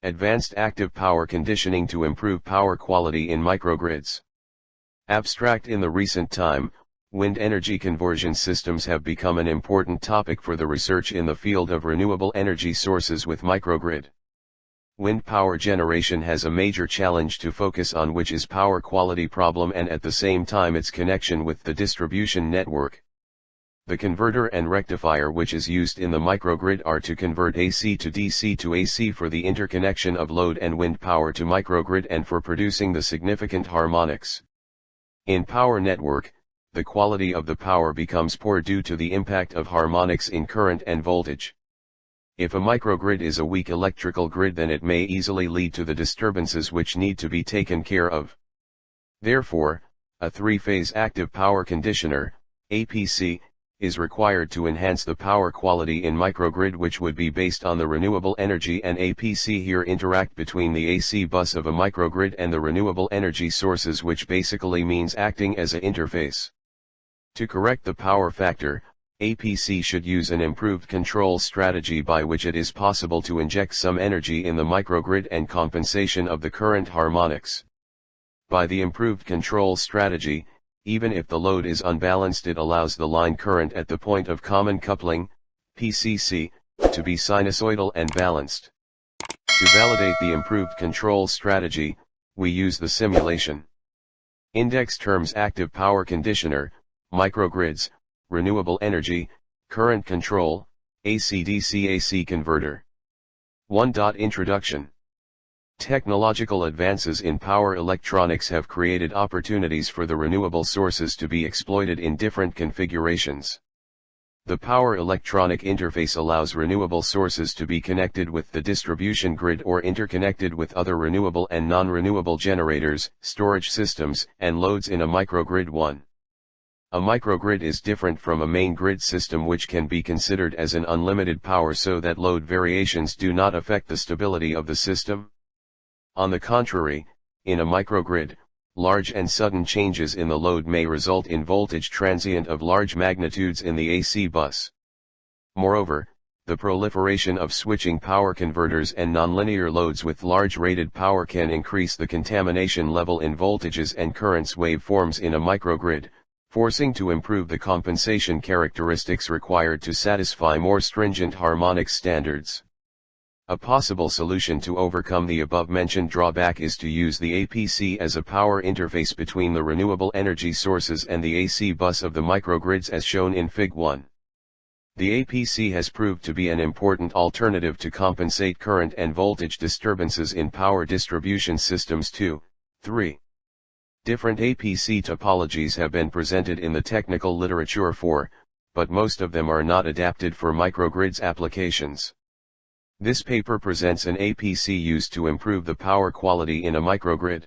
Advanced active power conditioning to improve power quality in microgrids. Abstract. In the recent time, wind energy conversion systems have become an important topic for the research in the field of renewable energy sources with microgrid. Wind power generation has a major challenge to focus on, which is power quality problem and at the same time its connection with the distribution network. The converter and rectifier which is used in the microgrid are to convert AC to DC to AC for the interconnection of load and wind power to microgrid and for producing the significant harmonics. In power network, the quality of the power becomes poor due to the impact of harmonics in current and voltage. If a microgrid is a weak electrical grid, then it may easily lead to the disturbances which need to be taken care of. Therefore, a three-phase active power conditioner, APC, is required to enhance the power quality in microgrid, which would be based on the renewable energy and APC here interact between the AC bus of a microgrid and the renewable energy sources, which basically means acting as an interface. To correct the power factor, APC should use an improved control strategy by which it is possible to inject some energy in the microgrid and compensation of the current harmonics. By the improved control strategy, even if the load is unbalanced, it allows the line current at the point of common coupling, PCC, to be sinusoidal and balanced. To validate the improved control strategy, we use the simulation. Index terms: active power conditioner, microgrids, renewable energy, current control, AC-DC-AC converter. 1. Introduction. Technological advances in power electronics have created opportunities for the renewable sources to be exploited in different configurations. The power electronic interface allows renewable sources to be connected with the distribution grid or interconnected with other renewable and non-renewable generators, storage systems, and loads in a microgrid. 1. A microgrid is different from a main grid system, which can be considered as an unlimited power so that load variations do not affect the stability of the system. On the contrary, in a microgrid, large and sudden changes in the load may result in voltage transient of large magnitudes in the AC bus. Moreover, the proliferation of switching power converters and nonlinear loads with large rated power can increase the contamination level in voltages and currents waveforms in a microgrid, forcing to improve the compensation characteristics required to satisfy more stringent harmonics standards. A possible solution to overcome the above-mentioned drawback is to use the APC as a power interface between the renewable energy sources and the AC bus of the microgrids as shown in Fig. 1. The APC has proved to be an important alternative to compensate current and voltage disturbances in power distribution systems. 2. 3. Different APC topologies have been presented in the technical literature but most of them are not adapted for microgrids applications. This paper presents an APC used to improve the power quality in a microgrid.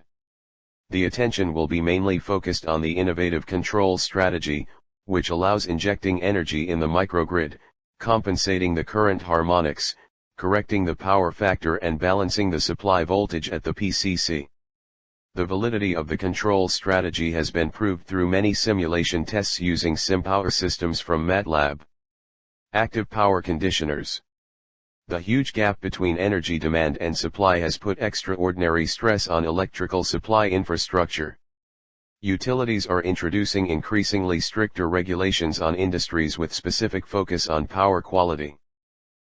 The attention will be mainly focused on the innovative control strategy, which allows injecting energy in the microgrid, compensating the current harmonics, correcting the power factor and balancing the supply voltage at the PCC. The validity of the control strategy has been proved through many simulation tests using SimPower systems from MATLAB. Active power conditioners. The huge gap between energy demand and supply has put extraordinary stress on electrical supply infrastructure. Utilities are introducing increasingly stricter regulations on industries with specific focus on power quality.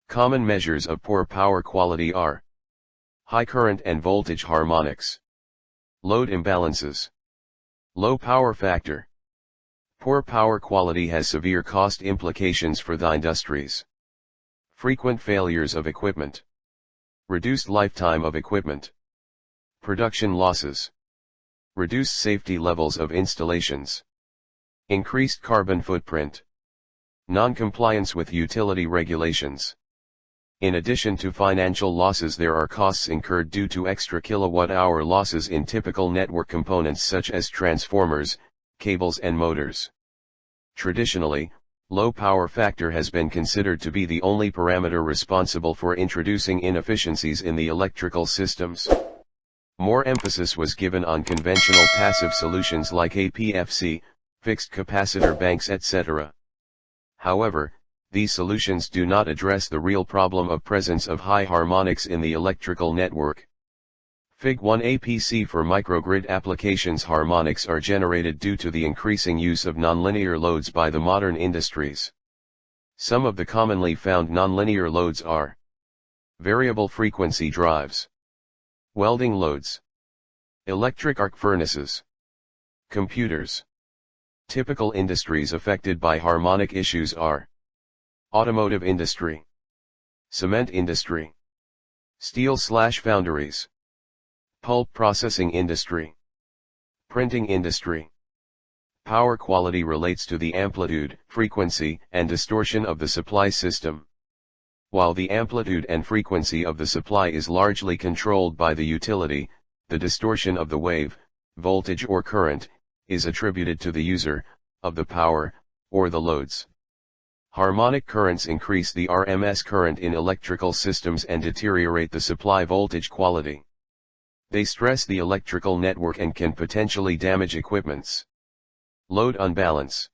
Common measures of poor power quality are high current and voltage harmonics, load imbalances, low power factor. Poor power quality has severe cost implications for the industries. Frequent failures of equipment, reduced lifetime of equipment, production losses, reduced safety levels of installations, increased carbon footprint, non-compliance with utility regulations. In addition to financial losses, there are costs incurred due to extra kilowatt-hour losses in typical network components such as transformers, cables and motors. Traditionally, low power factor has been considered to be the only parameter responsible for introducing inefficiencies in the electrical systems. More emphasis was given on conventional passive solutions like APFC, fixed capacitor banks, etc. However, These solutions do not address the real problem of presence of high harmonics in the electrical network. Fig 1 APC for microgrid applications. Harmonics are generated due to the increasing use of nonlinear loads by the modern industries. Some of the commonly found nonlinear loads are variable frequency drives, welding loads, electric arc furnaces, computers. Typical industries affected by harmonic issues are automotive industry, cement industry, steel/foundries, pulp processing industry, printing industry. Power quality relates to the amplitude, frequency, and distortion of the supply system. While the amplitude and frequency of the supply is largely controlled by the utility, the distortion of the wave, voltage or current, is attributed to the user of the power, or the loads. Harmonic currents increase the RMS current in electrical systems and deteriorate the supply voltage quality. They stress the electrical network and can potentially damage equipments. Load unbalance.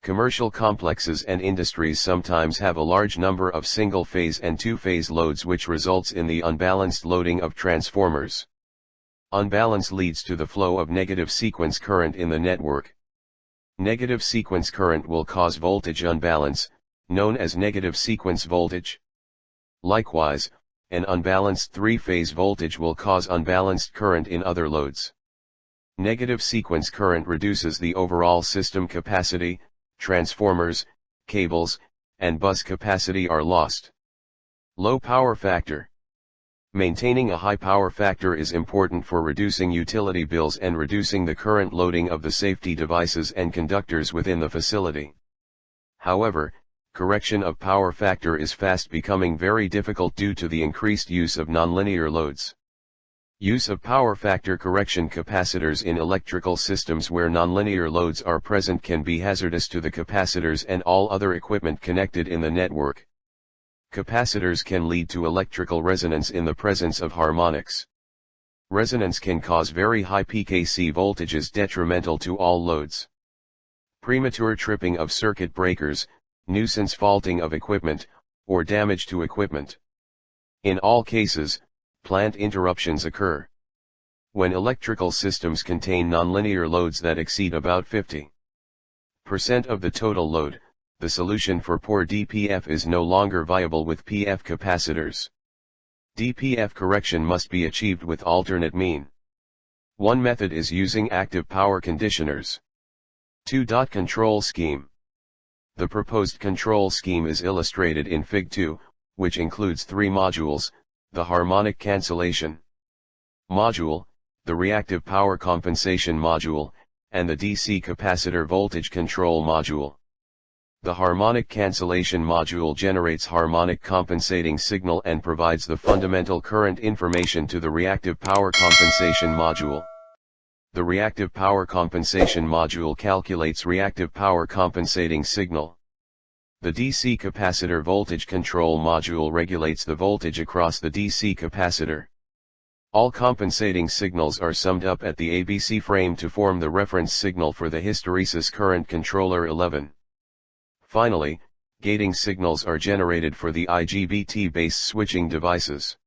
Commercial complexes and industries sometimes have a large number of single-phase and two-phase loads, which results in the unbalanced loading of transformers. Unbalance leads to the flow of negative sequence current in the network. Negative sequence current will cause voltage unbalance, known as negative sequence voltage. Likewise, an unbalanced three-phase voltage will cause unbalanced current in other loads. Negative sequence current reduces the overall system capacity, transformers, cables, and bus capacity are lost. Low power factor. Maintaining a high power factor is important for reducing utility bills and reducing the current loading of the safety devices and conductors within the facility. However, correction of power factor is fast becoming very difficult due to the increased use of nonlinear loads. Use of power factor correction capacitors in electrical systems where nonlinear loads are present can be hazardous to the capacitors and all other equipment connected in the network. Capacitors can lead to electrical resonance in the presence of harmonics. Resonance can cause very high peak AC voltages detrimental to all loads. Premature tripping of circuit breakers, nuisance faulting of equipment, or damage to equipment. In all cases, plant interruptions occur. When electrical systems contain nonlinear loads that exceed about 50% of the total load, the solution for poor DPF is no longer viable with PF capacitors. DPF correction must be achieved with alternate mean. One method is using active power conditioners. 2. Control scheme. The proposed control scheme is illustrated in Fig 2, which includes three modules: the harmonic cancellation module, the reactive power compensation module, and the DC capacitor voltage control module. The harmonic cancellation module generates harmonic compensating signal and provides the fundamental current information to the reactive power compensation module. The reactive power compensation module calculates reactive power compensating signal. The DC capacitor voltage control module regulates the voltage across the DC capacitor. All compensating signals are summed up at the ABC frame to form the reference signal for the hysteresis current controller 11. Finally, gating signals are generated for the IGBT-based switching devices.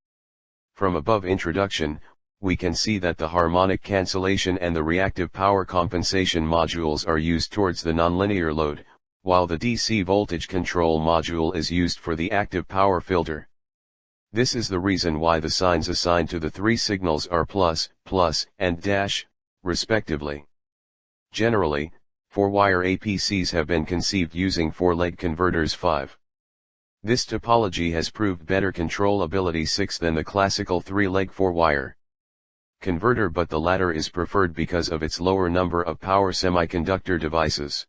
From above introduction, we can see that the harmonic cancellation and the reactive power compensation modules are used towards the nonlinear load, while the DC voltage control module is used for the active power filter. This is the reason why the signs assigned to the three signals are plus, plus, and dash, respectively. Generally, 4-wire APCs have been conceived using 4-leg converters 5. This topology has proved better controllability 6 than the classical 3-leg 4-wire converter, but the latter is preferred because of its lower number of power semiconductor devices.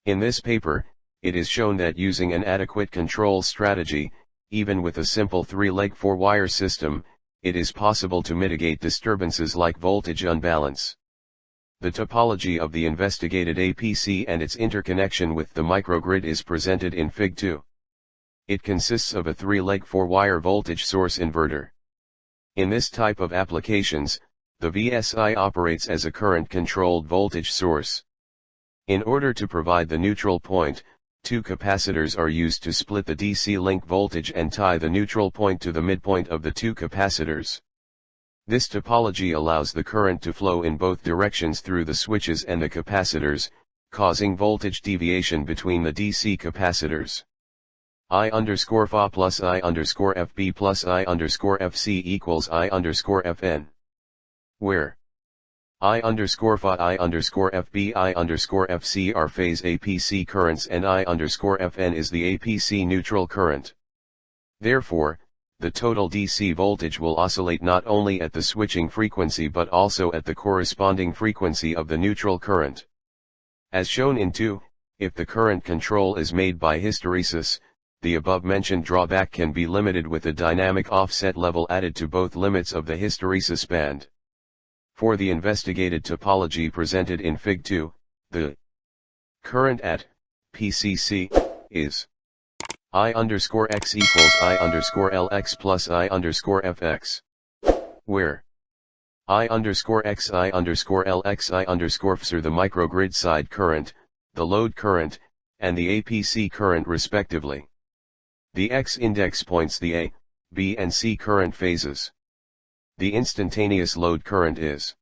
In this paper, it is shown that using an adequate control strategy, even with a simple 3-leg 4-wire system, it is possible to mitigate disturbances like voltage unbalance. The topology of the investigated APC and its interconnection with the microgrid is presented in Fig 2. It consists of a 3-leg 4-wire voltage source inverter. In this type of applications, the VSI operates as a current-controlled voltage source. In order to provide the neutral point, Two capacitors are used to split the DC link voltage and tie the neutral point to the midpoint of the two capacitors. This topology allows the current to flow in both directions through the switches and the capacitors, causing voltage deviation between the DC capacitors. I_FA plus I_FB plus I_FC equals I_FN. Where I_FA, I_FB, I_FC are phase APC currents and I_FN is the APC neutral current. Therefore, the total DC voltage will oscillate not only at the switching frequency but also at the corresponding frequency of the neutral current. As shown in 2, if the current control is made by hysteresis, the above-mentioned drawback can be limited with a dynamic offset level added to both limits of the hysteresis band. For the investigated topology presented in Fig 2, the current at PCC is I_X equals I_LX plus I_FX, where I_X, I_LX, I_Fs are the microgrid side current, the load current, and the APC current respectively. The X index points the A, B and C current phases. The instantaneous load current is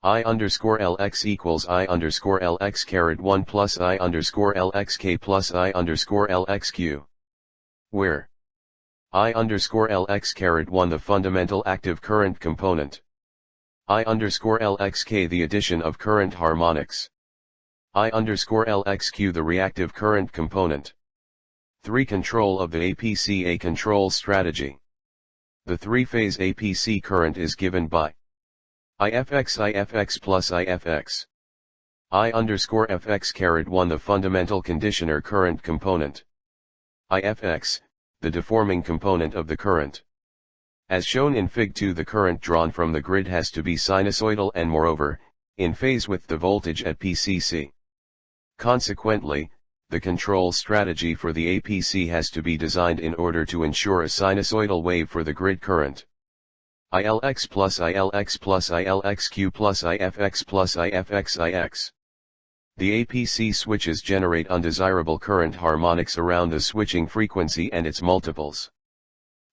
I_LX equals I_LX_1 plus I_LXK plus I_LXQ, where I_LX_1 the fundamental active current component, I_LXK the addition of current harmonics, I_LXQ the reactive current component. 3. Control of the APC. A control strategy. The three-phase APC current is given by IFX plus IFX. I_FX_1 the fundamental conditioner current component. IFX, the deforming component of the current. As shown in Fig 2, the current drawn from the grid has to be sinusoidal and moreover, in phase with the voltage at PCC. Consequently, the control strategy for the APC has to be designed in order to ensure a sinusoidal wave for the grid current. ILX plus ILX plus ILXQ plus IFX plus IFXIX. The APC switches generate undesirable current harmonics around the switching frequency and its multiples.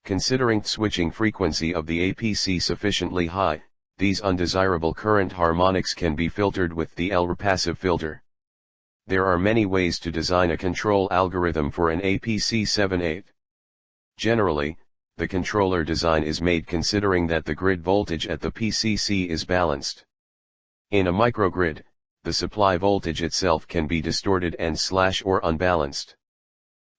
Considering switching frequency of the APC sufficiently high, these undesirable current harmonics can be filtered with the L repassive filter. There are many ways to design a control algorithm for an APC 7/8. Generally, the controller design is made considering that the grid voltage at the PCC is balanced. In a microgrid, the supply voltage itself can be distorted and/or unbalanced.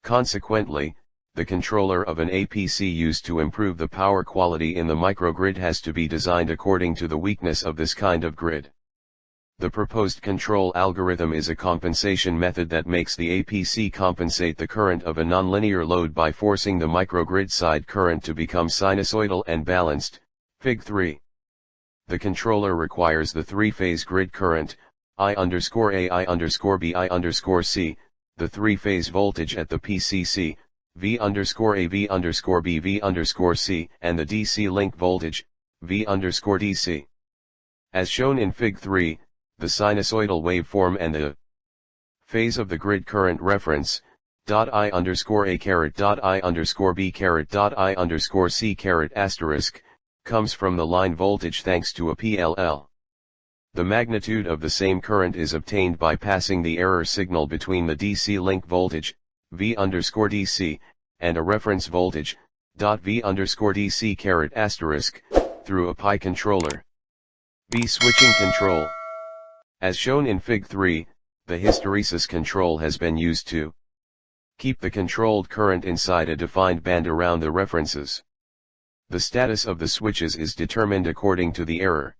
Consequently, the controller of an APC used to improve the power quality in the microgrid has to be designed according to the weakness of this kind of grid. The proposed control algorithm is a compensation method that makes the APC compensate the current of a nonlinear load by forcing the microgrid side current to become sinusoidal and balanced, Fig 3. The controller requires the three-phase grid current, I_A, I_B, I_C, the three-phase voltage at the PCC, V_A, V_B, V_C, and the DC link voltage, V_DC. As shown in Fig 3, the sinusoidal waveform and the phase of the grid current reference, I_A, I_B, I_C*, comes from the line voltage thanks to a PLL. The magnitude of the same current is obtained by passing the error signal between the DC link voltage, V_DC, and a reference voltage, V_DC*, through a pi controller. B. Switching control. As shown in Fig 3, the hysteresis control has been used to keep the controlled current inside a defined band around the references. The status of the switches is determined according to the error.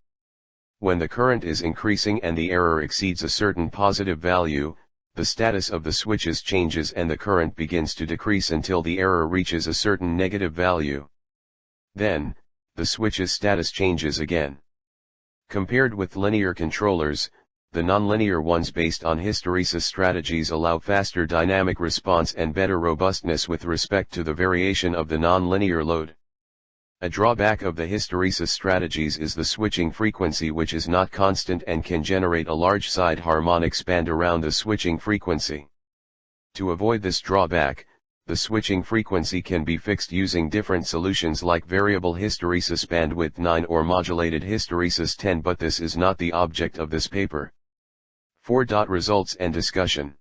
When the current is increasing and the error exceeds a certain positive value, the status of the switches changes and the current begins to decrease until the error reaches a certain negative value. Then, the switch's status changes again. Compared with linear controllers, the nonlinear ones based on hysteresis strategies allow faster dynamic response and better robustness with respect to the variation of the nonlinear load. A drawback of the hysteresis strategies is the switching frequency, which is not constant and can generate a large side harmonics band around the switching frequency. To avoid this drawback, the switching frequency can be fixed using different solutions like variable hysteresis bandwidth 9 or modulated hysteresis 10, but this is not the object of this paper. 4. Results and discussion.